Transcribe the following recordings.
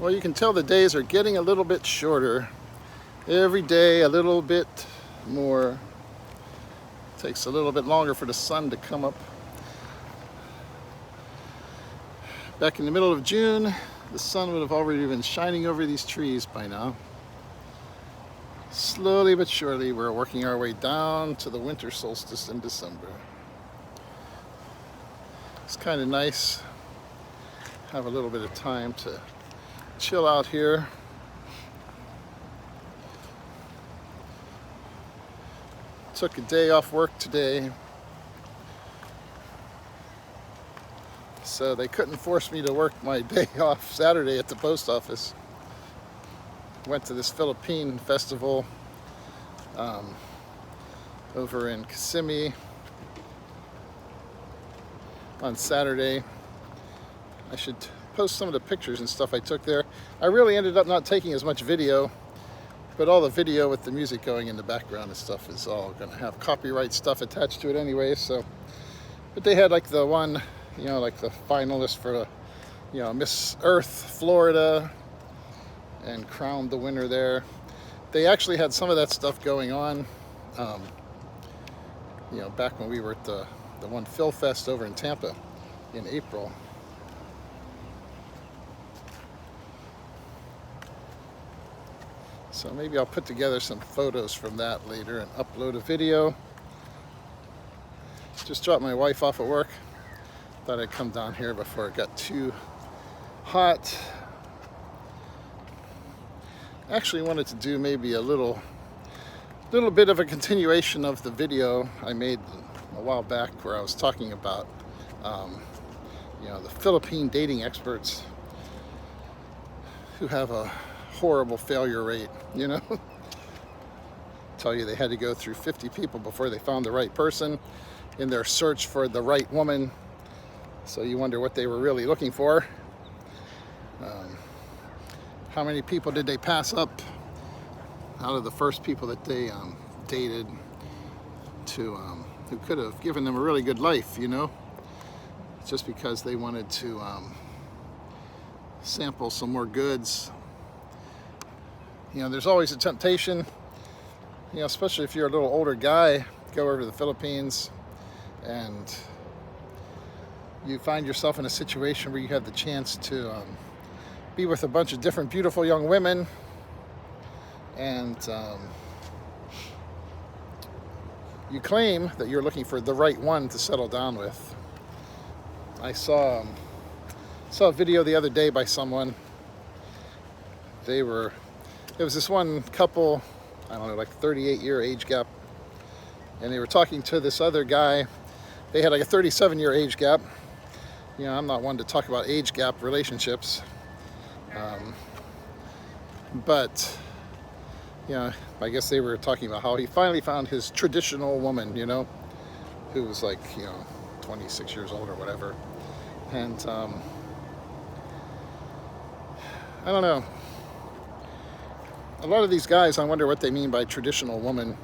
Well, you can tell the days are getting a little bit shorter. Every day a little bit more. Takes a little bit longer for the sun to come up. Back in the middle of June, the sun would have already been shining over these trees by now. Slowly but surely, we're working our way down to the winter solstice in December. It's kind of nice. Have a little bit of time to chill out here. Took a day off work today, so they couldn't force me to work my day off Saturday at the post office. Went to this Philippine festival over in Kissimmee on Saturday. I should post some of the pictures and stuff I took there. I really ended up not taking as much video, but all the video with the music going in the background and stuff is all gonna have copyright stuff attached to it anyway, so. But they had like the one, you know, like the finalist for, you know, Miss Earth Florida, and crowned the winner there. They actually had some of that stuff going on, you know, back when we were at the one Phil Fest over in Tampa in April. So maybe I'll put together some photos from that later and upload a video. Just dropped my wife off at work. Thought I'd come down here before it got too hot. Actually wanted to do maybe a little bit of a continuation of the video I made a while back where I was talking about you know, the Philippine dating experts who have a horrible failure rate, you know. Tell you they had to go through 50 people before they found the right person in their search for the right woman. So you wonder what they were really looking for. How many people did they pass up out of the first people that they dated to who could have given them a really good life, you know, just because they wanted to sample some more goods. You know, there's always a temptation, you know, especially if you're a little older guy, go over to the Philippines and you find yourself in a situation where you have the chance to be with a bunch of different beautiful young women, and you claim that you're looking for the right one to settle down with. I saw a video the other day by someone. It was this one couple, I don't know, like 38-year age gap, and they were talking to this other guy. They had like a 37-year age gap. You know, I'm not one to talk about age gap relationships, but you know, I guess they were talking about how he finally found his traditional woman, you know, who was like, you know, 26 years old or whatever. And I don't know. A lot of these guys, I wonder what they mean by traditional woman.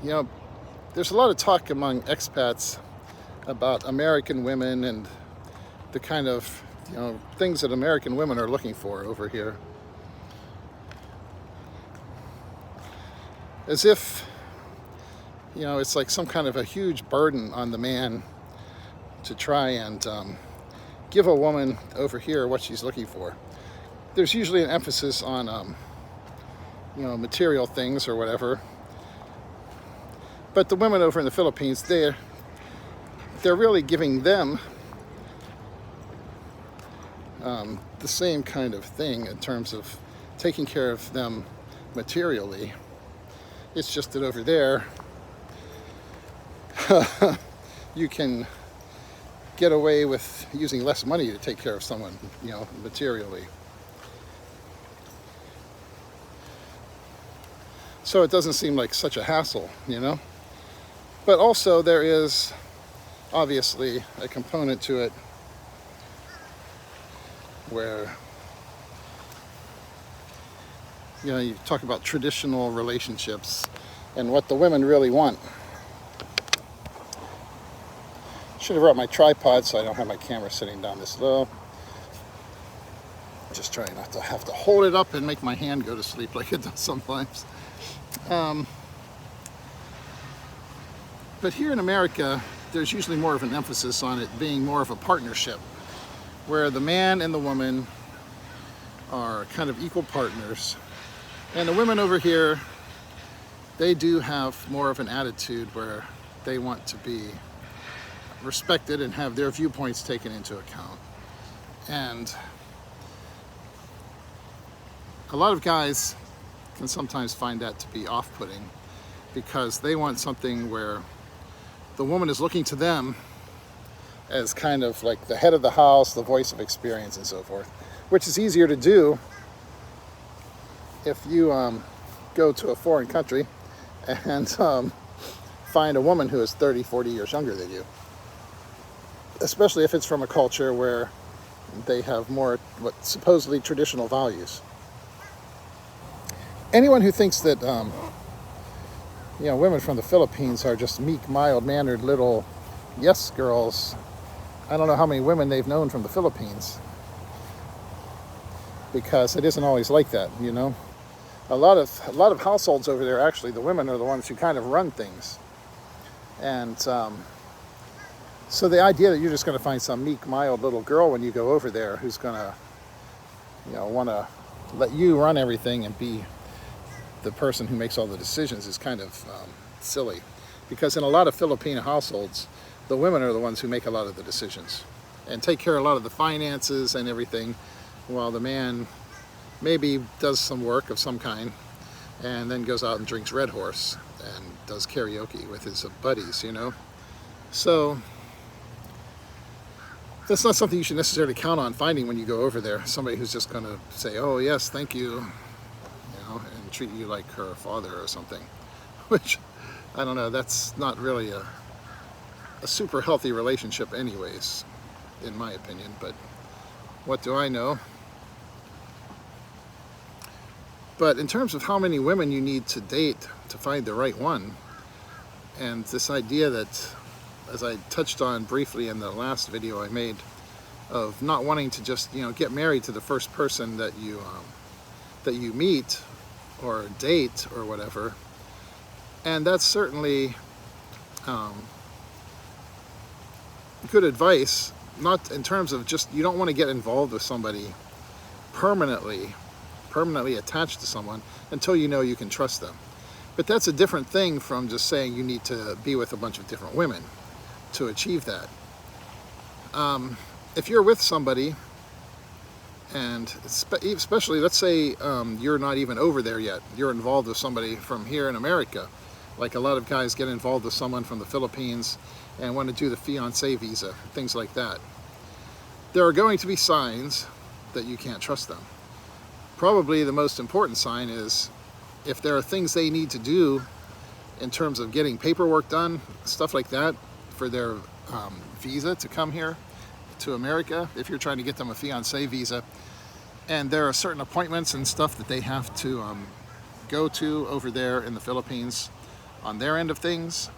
You know, there's a lot of talk among expats about American women and the kind of, you know, things that American women are looking for over here. As if, you know, it's like some kind of a huge burden on the man to try and give a woman over here what she's looking for. There's usually an emphasis on, you know, material things or whatever. But the women over in the Philippines, they're really giving them the same kind of thing in terms of taking care of them materially. It's just that over there, you can get away with using less money to take care of someone, you know, materially. So it doesn't seem like such a hassle, you know. But also there is obviously a component to it where, you know, you talk about traditional relationships and what the women really want. Should have brought my tripod so I don't have my camera sitting down this low. Just trying not to have to hold it up and make my hand go to sleep like it does sometimes. But here in America, there's usually more of an emphasis on it being more of a partnership, where the man and the woman are kind of equal partners. And the women over here, they do have more of an attitude where they want to be respected and have their viewpoints taken into account. And a lot of guys can sometimes find that to be off-putting, because they want something where the woman is looking to them as kind of like the head of the house, the voice of experience and so forth, which is easier to do if you go to a foreign country and find a woman who is 30, 40 years younger than you. Especially if it's from a culture where they have more what supposedly traditional values. Anyone who thinks that women from the Philippines are just meek, mild-mannered little yes girls, I don't know how many women they've known from the Philippines, because it isn't always like that, you know. A lot of households over there, actually, the women are the ones who kind of run things. And so the idea that you're just going to find some meek, mild little girl when you go over there who's going to, want to let you run everything and be the person who makes all the decisions is kind of silly. Because in a lot of Filipino households, the women are the ones who make a lot of the decisions and take care of a lot of the finances and everything, while the man maybe does some work of some kind and then goes out and drinks Red Horse and does karaoke with his buddies, you know. So that's not something you should necessarily count on finding when you go over there. Somebody who's just going to say, oh yes, thank you, and treat you like her father or something, which, I don't know, that's not really a super healthy relationship anyways, in my opinion, but what do I know? But in terms of how many women you need to date to find the right one, and this idea that, as I touched on briefly in the last video I made, of not wanting to just get married to the first person that you meet or date or whatever, and that's certainly good advice, not in terms of just, you don't want to get involved with somebody permanently attached to someone until you can trust them. But that's a different thing from just saying you need to be with a bunch of different women to achieve that. If you're with somebody, and especially, let's say you're not even over there yet, you're involved with somebody from here in America, like a lot of guys get involved with someone from the Philippines and want to do the fiancé visa, things like that. There are going to be signs that you can't trust them. Probably the most important sign is if there are things they need to do in terms of getting paperwork done, stuff like that, for their visa to come here to America, if you're trying to get them a fiancé visa, and there are certain appointments and stuff that they have to go to over there in the Philippines on their end of things,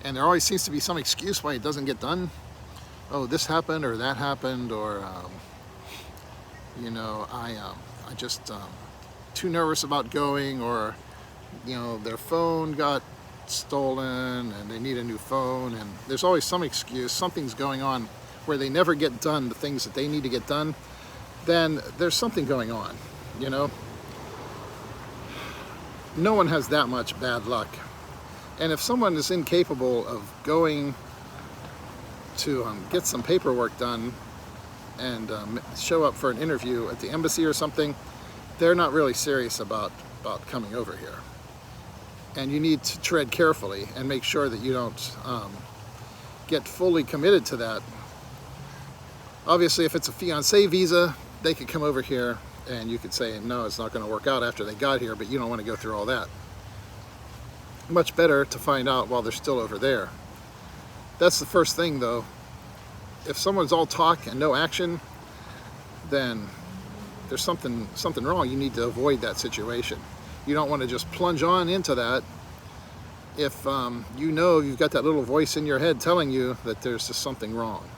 and there always seems to be some excuse why it doesn't get done. Oh, this happened or that happened, or I just too nervous about going, or their phone got stolen and they need a new phone, and there's always some excuse, something's going on where they never get done the things that they need to get done. Then there's something going on. No one has that much bad luck. And if someone is incapable of going to get some paperwork done and show up for an interview at the embassy or something, they're not really serious about coming over here. And you need to tread carefully and make sure that you don't get fully committed to that. Obviously, if it's a fiancé visa, they could come over here and you could say, no, it's not going to work out after they got here, but you don't want to go through all that. Much better to find out while they're still over there. That's the first thing, though. If someone's all talk and no action, then there's something wrong. You need to avoid that situation. You don't want to just plunge on into that if you've got that little voice in your head telling you that there's just something wrong.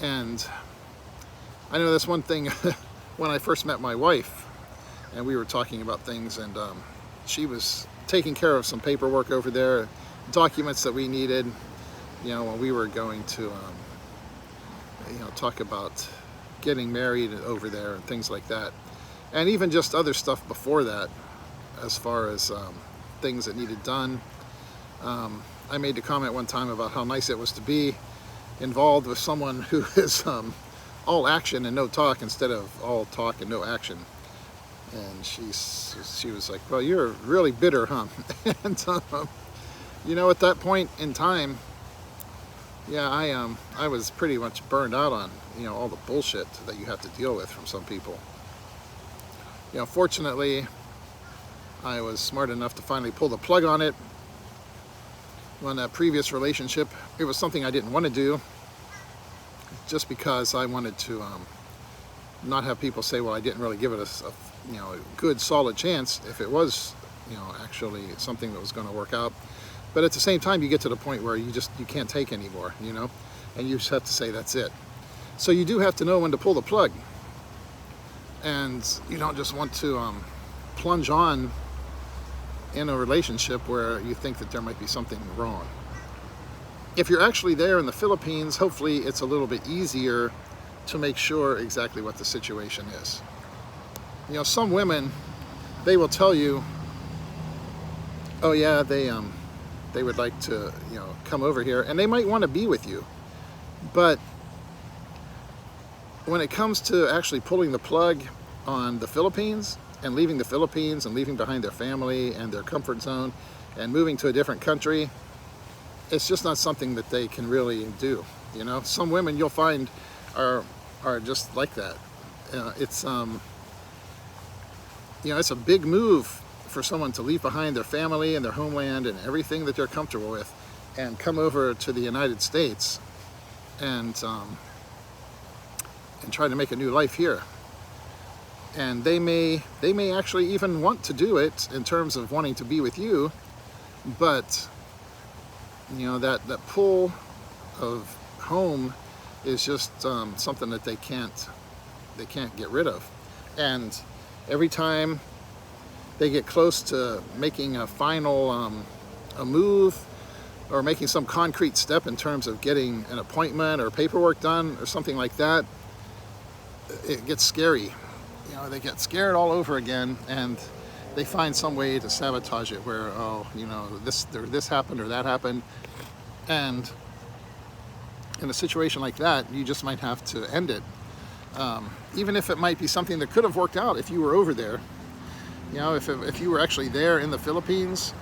And I know that's one thing when I first met my wife and we were talking about things, and she was taking care of some paperwork over there, documents that we needed, when we were going to, talk about getting married over there and things like that. And even just other stuff before that, as far as things that needed done. I made the comment one time about how nice it was to be involved with someone who is all action and no talk instead of all talk and no action. And she was like, well, you're really bitter, huh? And at that point in time, yeah, I was pretty much burned out on all the bullshit that you have to deal with from some people. Fortunately, I was smart enough to finally pull the plug on it. On a previous relationship, it was something I didn't want to do, just because I wanted to not have people say, well, I didn't really give it a good solid chance if it was actually something that was going to work out. But at the same time, you get to the point where you can't take anymore, and you just have to say that's it. So you do have to know when to pull the plug, and you don't just want to plunge on in a relationship where you think that there might be something wrong. If you're actually there in the Philippines, hopefully it's a little bit easier to make sure exactly what the situation is. Some women, they will tell you, oh yeah, they would like to come over here, and they might want to be with you, but when it comes to actually pulling the plug on the Philippines and leaving the Philippines and leaving behind their family and their comfort zone and moving to a different country, it's just not something that they can really do. Some women you'll find are just like that. It's it's a big move for someone to leave behind their family and their homeland and everything that they're comfortable with and come over to the United States and try to make a new life here. And they may actually even want to do it in terms of wanting to be with you, but that pull of home is just something that they can't get rid of. And every time they get close to making a final a move or making some concrete step in terms of getting an appointment or paperwork done or something like that, it gets scary. They get scared all over again, and they find some way to sabotage it where, this happened or that happened. And in a situation like that, you just might have to end it. Even if it might be something that could have worked out if you were over there. If you were actually there in the Philippines,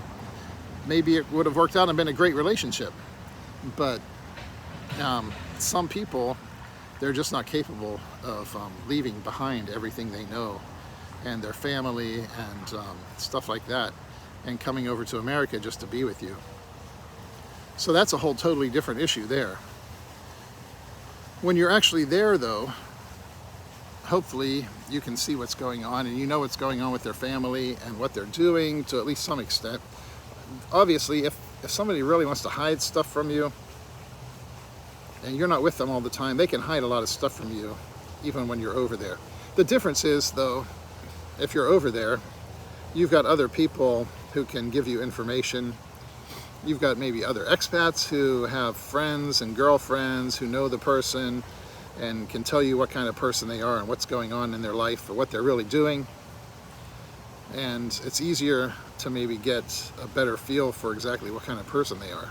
maybe it would have worked out and been a great relationship. But some people, they're just not capable of leaving behind everything they know and their family and stuff like that and coming over to America just to be with you. So that's a whole totally different issue there. When you're actually there, though, hopefully you can see what's going on and you know what's going on with their family and what they're doing to at least some extent. Obviously, if somebody really wants to hide stuff from you and you're not with them all the time, they can hide a lot of stuff from you even when you're over there. The difference is, though, if you're over there, you've got other people who can give you information. You've got maybe other expats who have friends and girlfriends who know the person and can tell you what kind of person they are and what's going on in their life or what they're really doing. And it's easier to maybe get a better feel for exactly what kind of person they are.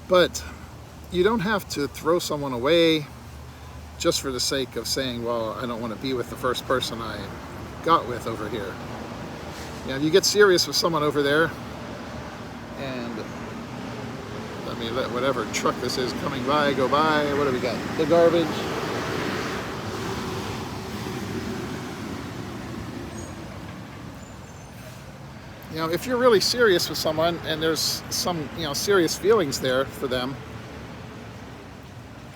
But you don't have to throw someone away just for the sake of saying, well, I don't want to be with the first person I got with over here. If you get serious with someone over there, and let me let whatever truck this is coming by go by. What do we got? The garbage. If you're really serious with someone and there's some, serious feelings there for them,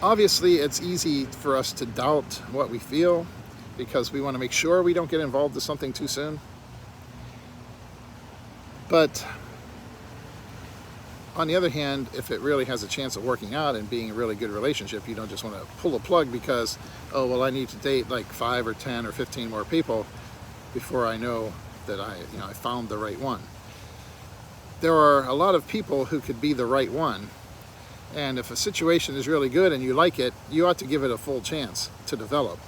obviously it's easy for us to doubt what we feel because we want to make sure we don't get involved in something too soon. But On the other hand, if it really has a chance of working out and being a really good relationship, you don't just want to pull the plug because, oh, well, I need to date like 5 or 10 or 15 more people before I know that I found the right one. There are a lot of people who could be the right one. And if a situation is really good and you like it, you ought to give it a full chance to develop.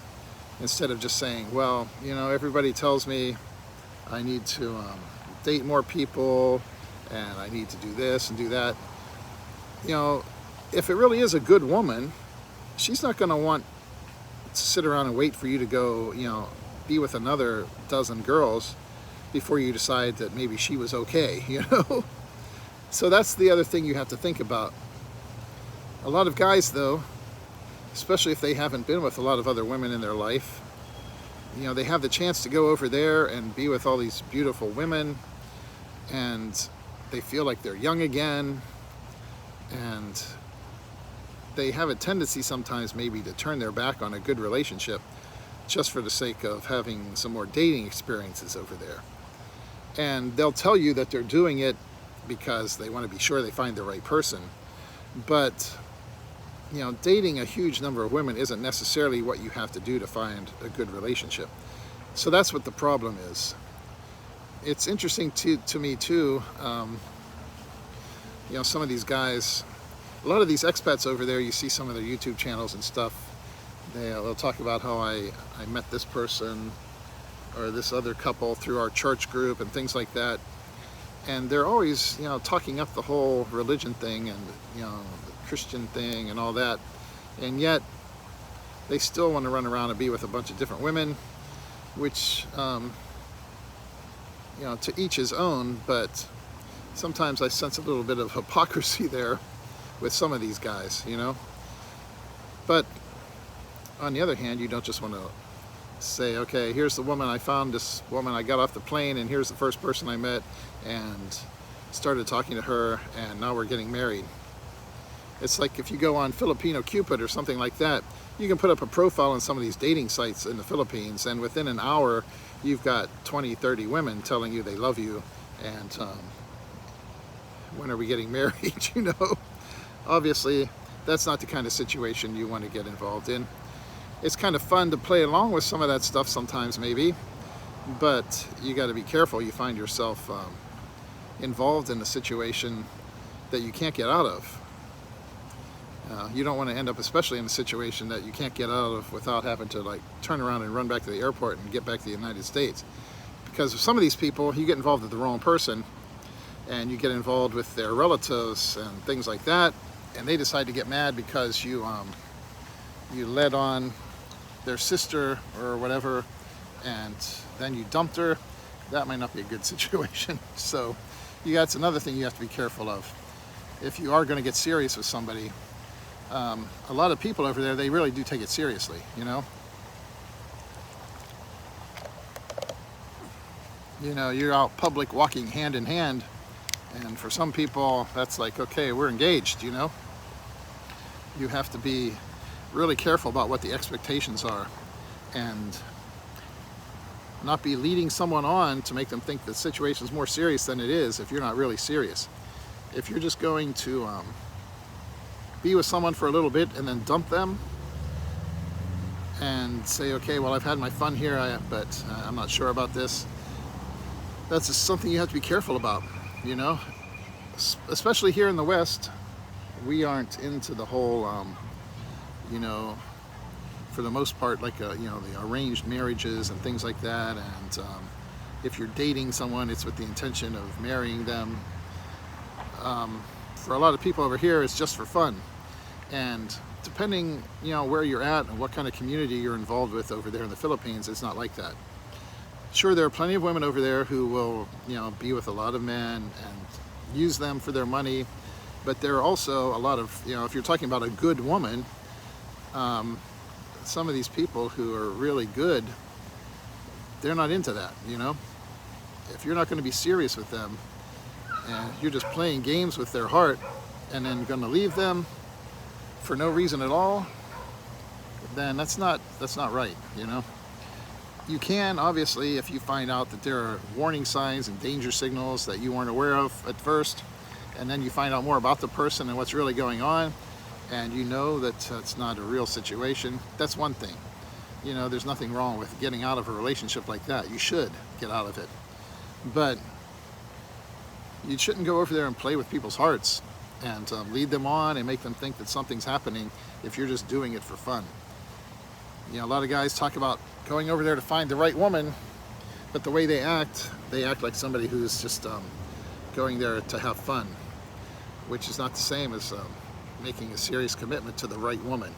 Instead of just saying, well, everybody tells me I need to date more people and I need to do this and do that. If it really is a good woman, she's not going to want to sit around and wait for you to go, be with another dozen girls before you decide that maybe she was okay, So that's the other thing you have to think about. A lot of guys, though, especially if they haven't been with a lot of other women in their life, they have the chance to go over there and be with all these beautiful women, and they feel like they're young again, and they have a tendency sometimes maybe to turn their back on a good relationship just for the sake of having some more dating experiences over there. And they'll tell you that they're doing it because they want to be sure they find the right person. But dating a huge number of women isn't necessarily what you have to do to find a good relationship. So that's what the problem is. It's interesting to me too, some of these guys, a lot of these expats over there, you see some of their YouTube channels and stuff, they'll talk about how I met this person or this other couple through our church group and things like that. And they're always, talking up the whole religion thing and, the Christian thing and all that. And yet they still want to run around and be with a bunch of different women, which, to each his own, but sometimes I sense a little bit of hypocrisy there with some of these guys, But on the other hand, you don't just want to say, okay, here's the woman I found, this woman I got off the plane, and here's the first person I met and started talking to her, and now we're getting married. It's like if you go on Filipino Cupid or something like that, you can put up a profile on some of these dating sites in the Philippines, and within an hour you've got 20, 30 women telling you they love you and when are we getting married, Obviously that's not the kind of situation you want to get involved in. It's kind of fun to play along with some of that stuff sometimes maybe, but you got to be careful you find yourself involved in a situation that you can't get out of. You don't want to end up especially in a situation that you can't get out of without having to turn around and run back to the airport and get back to the United States. Because with some of these people, you get involved with the wrong person and you get involved with their relatives and things like that, and they decide to get mad because you led on their sister or whatever, and then you dumped her. That might not be a good situation. So that's another thing you have to be careful of. If you are going to get serious with somebody, a lot of people over there, they really do take it seriously, You're out public walking hand in hand, and for some people that's like, okay, we're engaged, You have to be really careful about what the expectations are and not be leading someone on to make them think the situation is more serious than it is if you're not really serious. If you're just going to be with someone for a little bit and then dump them and say, okay, well, I've had my fun here, but I'm not sure about this, that's just something you have to be careful about, Especially here in the West, we aren't into the whole, for the most part, the arranged marriages and things like that. And if you're dating someone, it's with the intention of marrying them. For a lot of people over here, it's just for fun. And depending, where you're at and what kind of community you're involved with over there in the Philippines, it's not like that. Sure, there are plenty of women over there who will, be with a lot of men and use them for their money. But there are also a lot of, if you're talking about a good woman, some of these people who are really good, they're not into that, If you're not going to be serious with them and you're just playing games with their heart and then going to leave them for no reason at all, then that's not right, You can, obviously, if you find out that there are warning signs and danger signals that you weren't aware of at first, and then you find out more about the person and what's really going on, and you know that it's not a real situation, that's one thing. You know, there's nothing wrong with getting out of a relationship like that. You should get out of it. But you shouldn't go over there and play with people's hearts and lead them on and make them think that something's happening if you're just doing it for fun. You know, a lot of guys talk about going over there to find the right woman, but the way they act like somebody who's just going there to have fun, which is not the same as making a serious commitment to the right woman.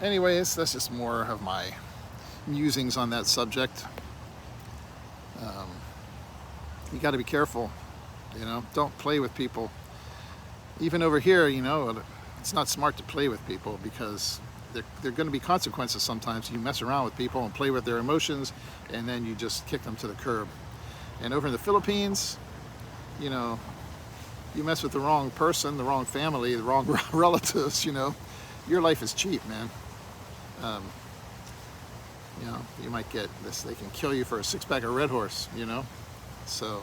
Anyways, that's just more of my musings on that subject. You got to be careful, you know, don't play with people. Even over here, you know, it's not smart to play with people because there are going to be consequences sometimes. You mess around with people and play with their emotions, and then you just kick them to the curb. And over in the Philippines, you know, you mess with the wrong person, the wrong family, the wrong relatives, you know, your life is cheap, man. You know, you might get this, they can kill you for a six-pack of Red Horse, you know. So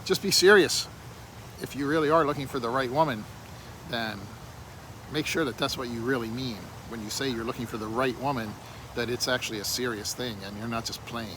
just be serious. If you really are looking for the right woman, then make sure that that's what you really mean when you say you're looking for the right woman, that it's actually a serious thing and you're not just playing.